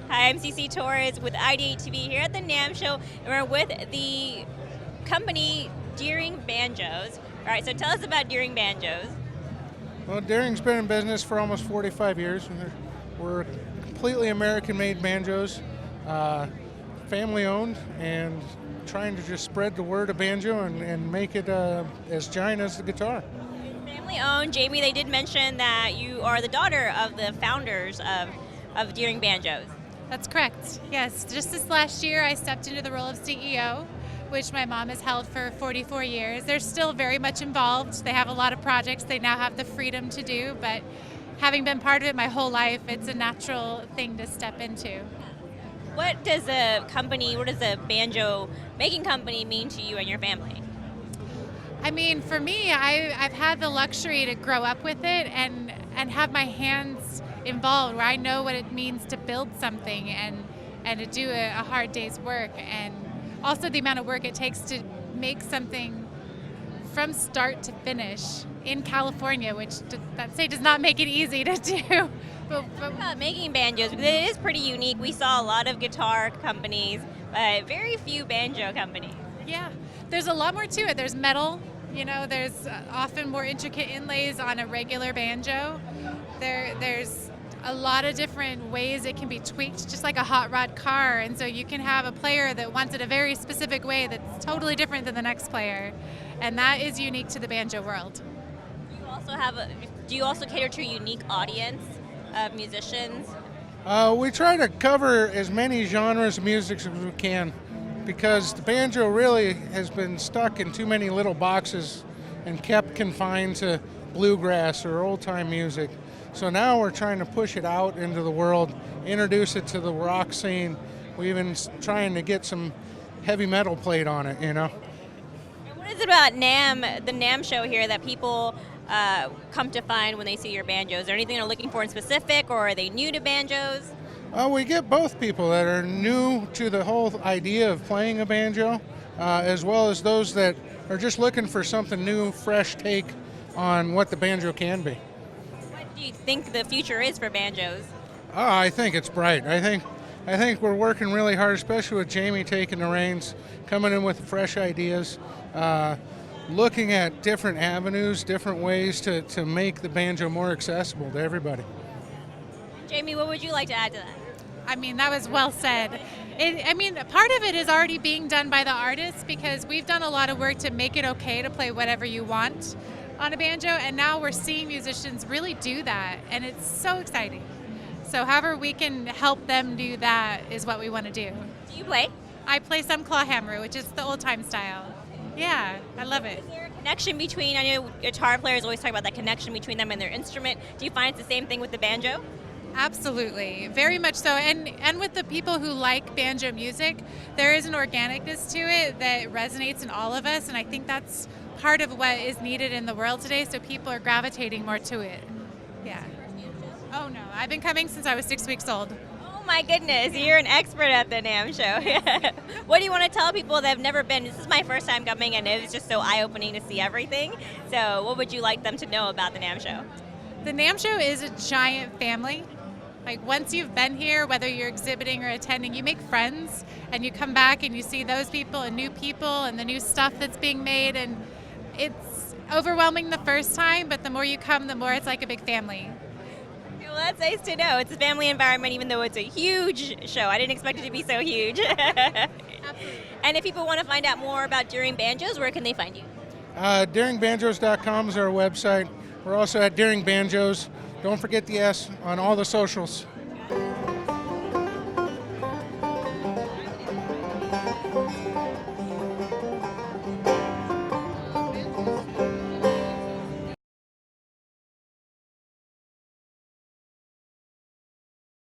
Hi, I'm CeCee Torres with IdeateTV here at the Namm show, and we're with the company Deering Banjos. All right, so tell us about Deering Banjos. Well, Deering's been in business for almost 45 years. We're completely American-made banjos, family-owned, and trying to just spread the word of banjo and make it as giant as the guitar. Family owned. Jamie, they did mention that you are the daughter of the founders of Deering Banjos. That's correct. Yes, just this last year I stepped into the role of CEO, which my mom has held for 44 years. They're still very much involved. They have a lot of projects they now have the freedom to do, but having been part of it my whole life, it's a natural thing to step into. What does a banjo making company mean to you and your family? I mean, for me, I've had the luxury to grow up with it and have my hands involved, where I know what it means to build something and to do a hard day's work, and also the amount of work it takes to make something from start to finish in California, which does not make it easy to do. But about making banjos, because it is pretty unique. We saw a lot of guitar companies, but very few banjo companies. Yeah, there's a lot more to it. There's metal, there's often more intricate inlays on a regular banjo. There's a lot of different ways it can be tweaked, just like a hot rod car, and so you can have a player that wants it a very specific way that's totally different than the next player, and that is unique to the banjo world. Do you also cater to a unique audience of musicians? We try to cover as many genres of music as we can, because the banjo really has been stuck in too many little boxes and kept confined to bluegrass or old-time music. So now we're trying to push it out into the world, introduce it to the rock scene. We're even trying to get some heavy metal played on it, And what is it about Namm, the Namm show here, that people come to find when they see your banjos? Is there anything they're looking for in specific, or are they new to banjos? We get both people that are new to the whole idea of playing a banjo, as well as those that are just looking for something new, fresh take on what the banjo can be. What do you think the future is for banjos? I think it's bright. I think we're working really hard, especially with Jamie taking the reins, coming in with fresh ideas, looking at different avenues, different ways to make the banjo more accessible to everybody. Jamie, what would you like to add to that? I mean, that was well said. Part of it is already being done by the artists, because we've done a lot of work to make it okay to play whatever you want on a banjo, and now we're seeing musicians really do that, and it's so exciting. So however we can help them do that is what we want to do. Do you play? I play some clawhammer, which is the old-time style. Yeah, I love it. Is there a connection between, I know guitar players always talk about that connection between them and their instrument. Do you find it's the same thing with the banjo? Absolutely, very much so, and with the people who like banjo music, there is an organicness to it that resonates in all of us, and I think that's part of what is needed in the world today, so people are gravitating more to it. Yeah. Oh no, I've been coming since I was 6 weeks old. Oh my goodness, you're an expert at the Namm show. What do you want to tell people that have never been? This is my first time coming, and it was just so eye-opening to see everything. So what would you like them to know about the Namm show? The Namm show is a giant family. Like, once you've been here, whether you're exhibiting or attending, you make friends, and you come back and you see those people and the new stuff that's being made, and it's overwhelming the first time, but the more you come, the more it's like a big family. Well, that's nice to know. It's a family environment, even though it's a huge show. I didn't expect it to be so huge. Absolutely. And if people want to find out more about Deering Banjos, where can they find you? DeeringBanjos.com is our website. We're also at Deering Banjos. Don't forget the S on all the socials.